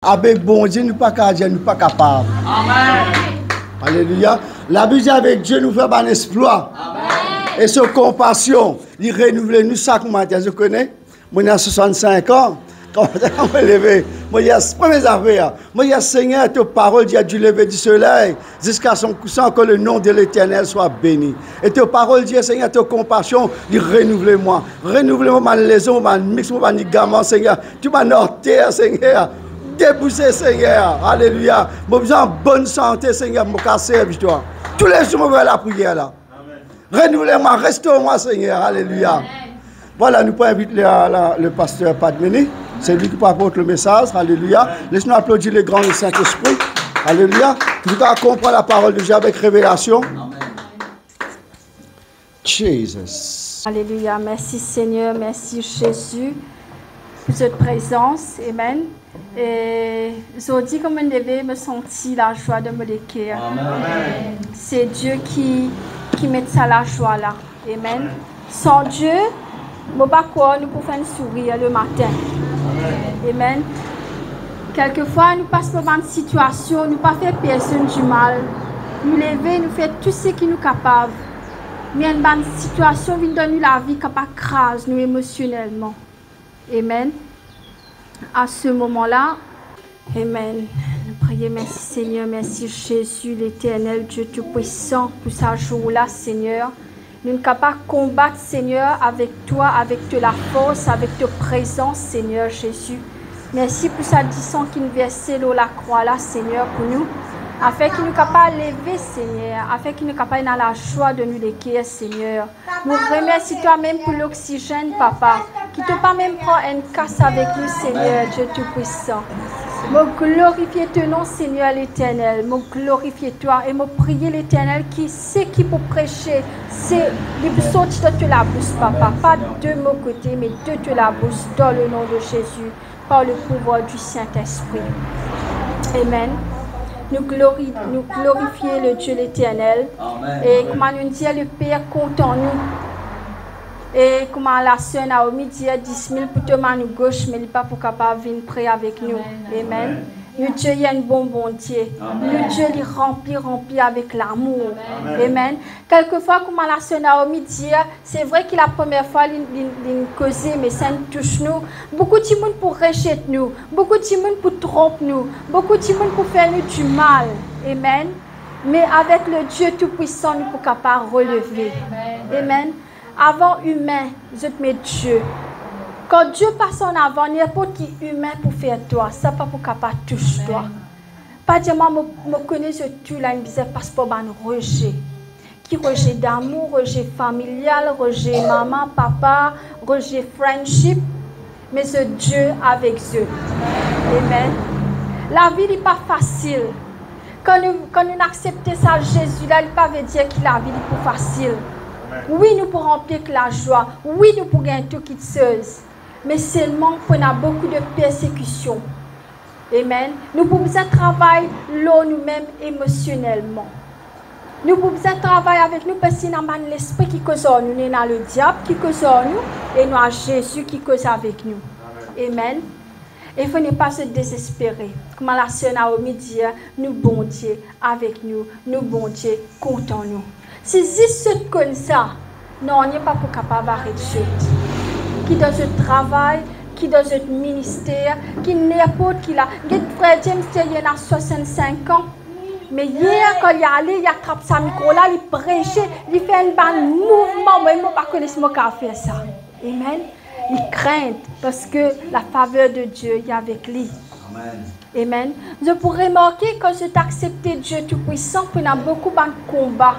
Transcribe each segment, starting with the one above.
Avec bon Dieu, nous pas capables, nous pas capables. Amen. Alléluia. La Bible avec Dieu nous fait un exploit. Amen. Et sa compassion, il renouvelle nous chaque matin. Je connais, moi j'ai 65 ans. Quand je me lever, moi j'ai premières affaires. Moi j'ai Seigneur, ta parole dit du lever du soleil jusqu'à son couchant, que le nom de l'Éternel soit béni. Et ta parole dit Seigneur, ta compassion, il renouvelle-moi. Renouvelle-moi ma lésion, ma mix, ma ligament, Seigneur. Tu m'as noté, Seigneur. Déboucher, Seigneur. Alléluia. Je besoin de bonne santé, Seigneur, pour me servir toi. Tous les jours, je vais la prière là. Renouvelle-moi, restaure-moi, Seigneur. Alléluia. Amen. Voilà, nous pouvons inviter le pasteur Padmeni. C'est lui qui peut apporter le message. Alléluia. Laisse-nous applaudir les grands du Saint-Esprit. Alléluia. Nous allons comprendre la parole de Dieu avec révélation. Amen. Jesus. Alléluia. Merci Seigneur. Merci Jésus pour cette présence. Amen. Et aujourd'hui, comme je devais me sentir la joie de me décrire. C'est Dieu qui met ça la joie là. Amen. Sans Dieu, je ne sais pas quoi nous pouvons faire sourire le matin. Amen. Quelquefois, nous passons par une situation, nous ne pas faire personne du mal. Nous lever, nous faire tout ce qui nous est capable. Mais une bonne situation vient donner la vie capable de craser nous émotionnellement. Amen. À ce moment-là, Amen. Priez, merci Seigneur, merci Jésus, l'Éternel, Dieu Tout-Puissant, pour ce jour-là, Seigneur. Nous sommes capables de combattre, Seigneur, avec toi, avec de la force, avec ta présence, Seigneur Jésus. Merci pour sa sang qui nous verse l'eau la croix là, Seigneur, pour nous. Afin qu'il nous capable de lever, Seigneur, afin qu'il nous capable dans la joie de nous décrire, Seigneur. Nous remercions toi-même pour l'oxygène, Papa, qui te pas même prendre une casse avec nous, Seigneur, Dieu Tout-Puissant. Je glorifie ton nom, Seigneur l'Éternel. Je glorifie toi et je prie l'Éternel qui sait qui pour prêcher. C'est les sortir de la bouche, Papa. Pas de mon côté, mais de la bouche, dans le nom de Jésus, par le pouvoir du Saint-Esprit. Amen. Nous glorifions le Dieu l'Éternel. Et comment nous dit le Père compte en nous. Et comment la sœur Naomi dit 10 000 pour te main gauche, mais il n'est pas pour capable de venir prier avec nous. Amen. Le Dieu est un bon Dieu. Le Dieu est rempli avec l'amour. Amen. Quelquefois, comme la sœur Naomi dit, c'est vrai que la première fois, il causait, mais ça nous touche nous. Beaucoup de monde pour rejeter nous. Beaucoup de monde pour tromper nous. Beaucoup de monde pour faire nous du mal. Amen. Mais avec le Dieu Tout-Puissant, nous sommes capables de relever. Amen. Avant humain, je te mets Dieu. Quand Dieu passe en avant, n'importe qui humain pour faire toi, ça pas pour capable toucher toi. Pas dire moi me connais je tout là une bizarre parce que un rejet. Qui rejet d'amour, rejet familial, rejet maman, papa, rejet friendship, mais ce Dieu avec Dieu. Amen. La vie n'est pas facile. Quand nous acceptons ça, Jésus là, il ne veut pas dire que la vie est pas facile. Oui, nous pourrons remplir la joie. Oui, nous pourrons gagner tout qui chose. Mais seulement qu'on a beaucoup de persécutions. Amen. Nous pouvons travailler nous-mêmes émotionnellement. Nous pouvons travailler avec nous parce qu'il y a l'esprit qui cause en nous. Il y a le diable qui cause en nous. Et nous avons Jésus qui cause avec nous. Amen. Et il ne faut pas se désespérer. Comme la sœur Naomi dit, nous bon Dieu avec nous. Nous bon Dieu comptons nous. Si c'est comme ça, non, on n'est pas pour capable d'arrêter. Qui dans ce travail, qui dans ce ministère, qui n'importe qui là. Frère James, il a 65 ans. Mais hier, quand il est allé, il attrape sa micro là, il prêche, il fait un bon mouvement. Moi, je ne sais pas connaître ce qui a fait ça. Amen. Il craint parce que la faveur de Dieu est avec lui. Amen. Amen. Je pourrais remarquer quand je t'ai accepté Dieu Tout-Puissant, qu'il y a beaucoup de combats.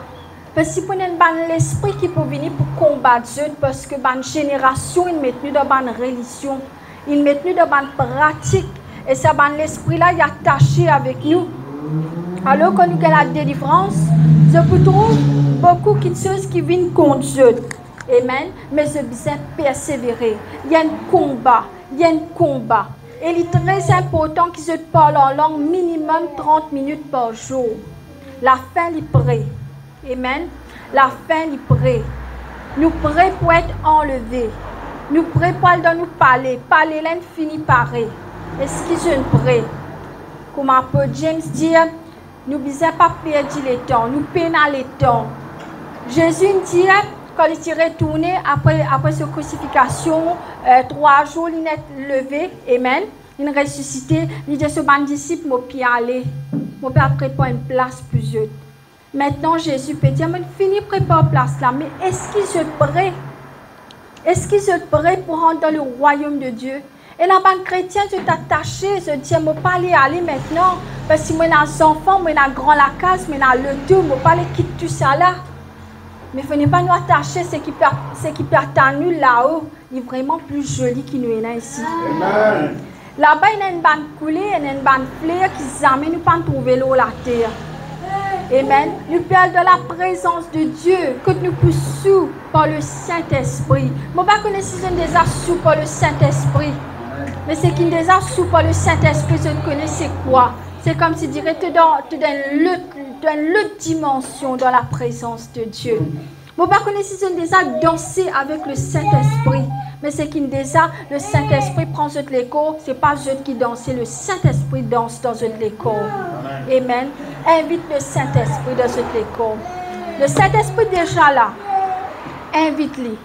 Parce que nous avons l'esprit qui peut venir pour combattre Dieu, parce que dans génération, ils mettent nous dans une religion, ils mettent nous dans une pratique, et ça, l'esprit là, il est attaché avec nous. Alors que nous avons la délivrance, je peux trouver beaucoup de choses qui viennent contre Dieu. Amen. Mais je besoin persévérer. Il y a un combat, il y a un combat. Et il est très important que je parle en langue minimum 30 minutes par jour. La fin est prête. Amen. La fin est prête. Nous prêts pour être enlevés. Nous prêts pour aller dans nous parler. Parler là, fini pareil. Est-ce que je ne prie? comme un peu James dit, nous ne devons pas perdre le temps, nous peinons le temps. Jésus dit, quand il est retourné après sa crucifixion, 3 jours, il est levé, amen, il est ressuscité, il dit à ses disciples, je peux aller, je peux préparer une place pour eux. Maintenant, Jésus peut dire, mais fini préparer une place là, mais est-ce qu'ils sont prêts? Est-ce qu'ils sont prêts pour rentrer dans le royaume de Dieu? Et là, les chrétiens sont attachés, se disent, je ne peux pas aller maintenant, parce que si je suis un enfant, je suis grand la case, je suis le tout, je ne peux pas quitter tout ça là. Mais il ne faut pas nous attacher, ce qui perd à nous là-haut, il est vraiment plus joli qu'il nous est ici. Amen. Là-bas, il y a une bande coulée, il y a une bande fleur qui amène nous pas trouver l'eau la terre. Amen. Nous parlons de la présence de Dieu, que nous poussons par le Saint-Esprit. Je ne sais pas si nous sommes déjà sous par le Saint-Esprit. Mais ce qui est déjà sous par le Saint-Esprit, je ne connais c'est quoi? C'est comme si tu dirais tu dans l'autre dimension dans la présence de Dieu. Je ne sais pas si nous sommes déjà dansé avec le Saint-Esprit. Mais ce qui est déjà, le Saint-Esprit prend cette l'écho, ce n'est pas eux qui dansent, le Saint-Esprit danse dans cette l'écho. Amen. Invite le Saint-Esprit dans cette l'écho. Le Saint-Esprit déjà là. Invite-le.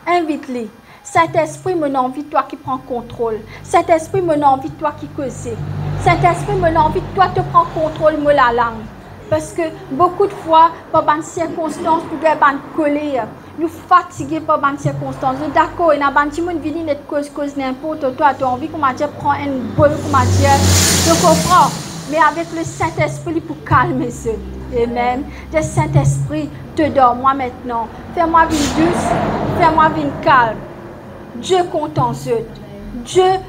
Invite-le. Saint-Esprit, me envie toi qui prends contrôle. Saint-Esprit, me envie toi qui cause. Saint-Esprit, me envie toi te prends contrôle de la langue. Parce que beaucoup de fois, par des circonstances, pour des colères, nous fatigués par des circonstances. D'accord, il y a des gens qui viennent cause n'importe quoi. Tu as envie qu'on m'a dit prends une boule, qu'on m'a dit, je comprends. Mais avec le Saint-Esprit pour calmer ça. Amen. Le Saint-Esprit te donne moi maintenant. Fais-moi une douce, fais-moi une calme. Dieu compte en eux. Dieu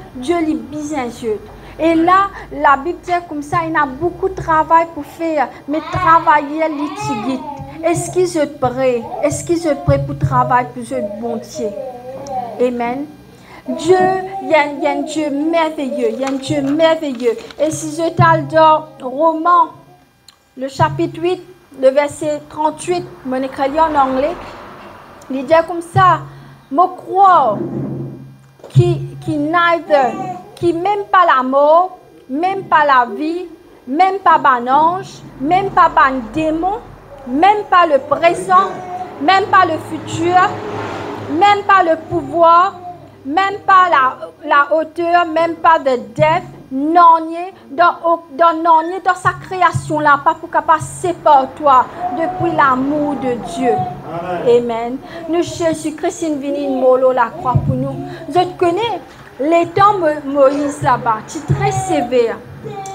les bien eux. Et là, la Bible dit comme ça, il y a beaucoup de travail pour faire, mais travailler litigique. Est-ce qu'ils sont prêts? Est-ce qu'ils sont prêts pour travailler pour ce bon Dieu? Amen. Dieu, il y a un Dieu merveilleux, il y a un Dieu merveilleux. Et si je t'ai dans Romains, le chapitre 8, le verset 38, mon écrit en anglais, il dit comme ça, me croire qui même pas la mort, même pas la vie, même pas un ange, même pas un démon, même pas le présent, même pas le futur, même pas le pouvoir, même pas la hauteur, même pas de depth, non dans sa création là, pas pour capable séparer toi depuis l'amour de Dieu. Amen. Nous Jésus-Christ est venu molo la croix pour nous. Je te connais les temps Moïse là-bas, tu es très sévère.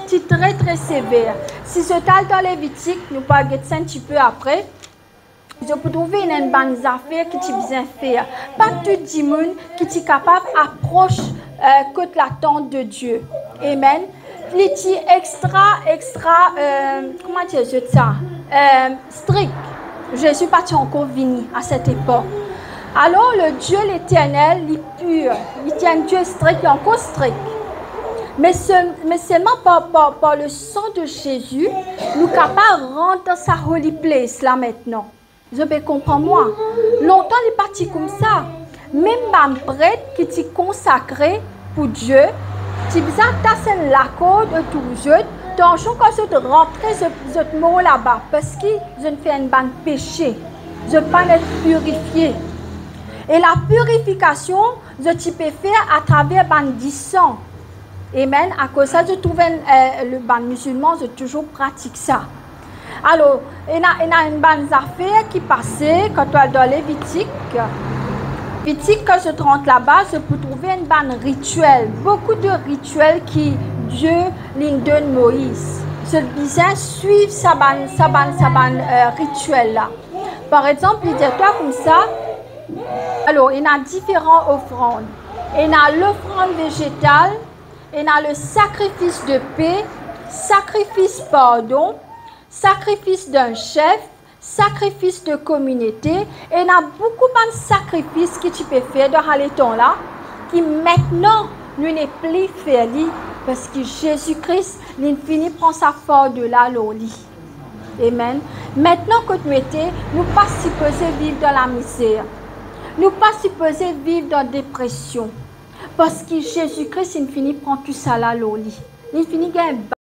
Tu es très sévère. Si je t'aille dans Lévitique, nous parlons de ça un petit peu après. Je peux trouver une bonne affaire qui tu bien faire. Pas tout le monde qui est capable d'approcher que la tente de Dieu. Amen. Il est extra, comment dire ça? Strict. Je ne suis pas encore venu à cette époque. Alors le Dieu l'éternel, il est pur. Il est un Dieu strict, il est encore strict. Mais seulement par le sang de Jésus, nous sommes capables de rentrer dans sa holy place là maintenant. Je peux comprendre moi. Longtemps, il est parti comme ça. Même un prêtre qui est consacré pour Dieu, tu as tasser l'accord de tous eux. Donc, quand je rentre, je mets là-bas parce que je ne fais un bon péché. Je ne peux pas être purifié. Et la purification, je peux faire à travers le sang. Amen. À cause de ça, je trouve le ban musulman, je toujours pratique ça. Alors, il y a une bonne affaire qui passait quand tu es dans Lévitique. Lévitique, quand je rentre là-bas, je peux trouver un bon rituel. Beaucoup de rituels qui Dieu lui donne Moïse. Je disais, suivre sa rituel là. Par exemple, il dit toi comme ça. Alors, il y a différentes offrandes. Il y a l'offrande végétale, il y a le sacrifice de paix, sacrifice pardon, sacrifice d'un chef, sacrifice de communauté. Et il y a beaucoup de sacrifices que tu peux faire dans les temps là, qui maintenant ne n'est plus fait parce que Jésus-Christ, l'infini, prend sa force de là, l'oli. Amen. Maintenant que nous étions, nous ne sommes pas supposés vivre dans la misère. Nous ne sommes pas supposés vivre dans la dépression. Parce que Jésus-Christ, l'infini, prend tout ça là, l'oli. L'infini gagne